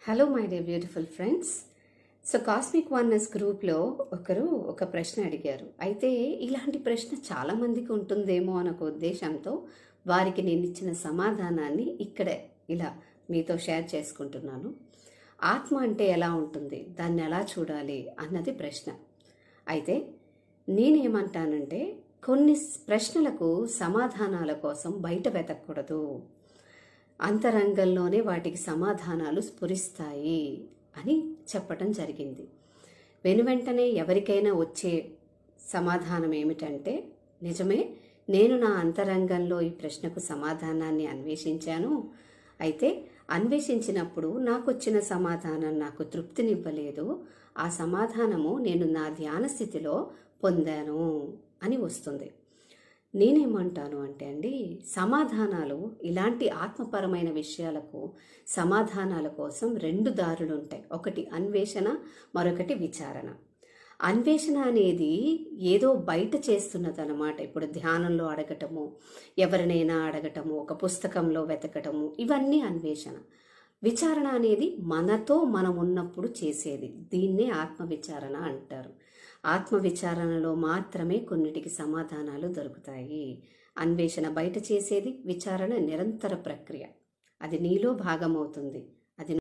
Hello my dear beautiful friends. So cosmic oneness గ్రూప్లో ఒకరు ఒక ప్రశ్న అడిగారు. అయితే ఇలాంటి ప్రశ్న చాలామందికి ఉంటుందేమో అన్న ఒక ఉద్దేశంతో వారికి నేను ఇచ్చిన సమాధానాన్ని ఇక్కడే ఇలా మీతో షేర్ చేసుకుంటున్నాను. ఆత్మ అంటే ఎలా ఉంటుంది, దాన్ని ఎలా చూడాలి అన్నది ప్రశ్న. అయితే నేనేమంటానంటే కొన్ని ప్రశ్నలకు సమాధానాల కోసం బయట వెతకూడదు, అంతరంగంలోనే వాటికి సమాధానాలు స్ఫురిస్తాయి అని చెప్పటం జరిగింది. వెనువెంటనే ఎవరికైనా వచ్చే సమాధానం ఏమిటంటే, నిజమే, నేను నా అంతరంగంలో ఈ ప్రశ్నకు సమాధానాన్ని అన్వేషించాను. అయితే అన్వేషించినప్పుడు నాకు వచ్చిన సమాధానం నాకు తృప్తినివ్వలేదు. ఆ సమాధానము నేను నా ధ్యాన స్థితిలో పొందాను అని వస్తుంది. నేనేమంటాను అంటే అండి, సమాధానాలు ఇలాంటి ఆత్మపరమైన విషయాలకు సమాధానాల కోసం రెండు దారులు ఉంటాయి. ఒకటి అన్వేషణ, మరొకటి విచారణ. అన్వేషణ అనేది ఏదో బయట చేస్తున్నది అన్నమాట. ఇప్పుడు ధ్యానంలో అడగటము, ఎవరినైనా అడగటము, ఒక పుస్తకంలో వెతకటము, ఇవన్నీ అన్వేషణ. విచారణ అనేది మనతో మనం ఉన్నప్పుడు చేసేది. దీన్నే ఆత్మవిచారణ అంటారు. ఆత్మవిచారణలో మాత్రమే కొన్నిటికి సమాధానాలు దొరుకుతాయి. అన్వేషణ బయట చేసేది, విచారణ నిరంతర ప్రక్రియ. అది నీలో భాగమవుతుంది.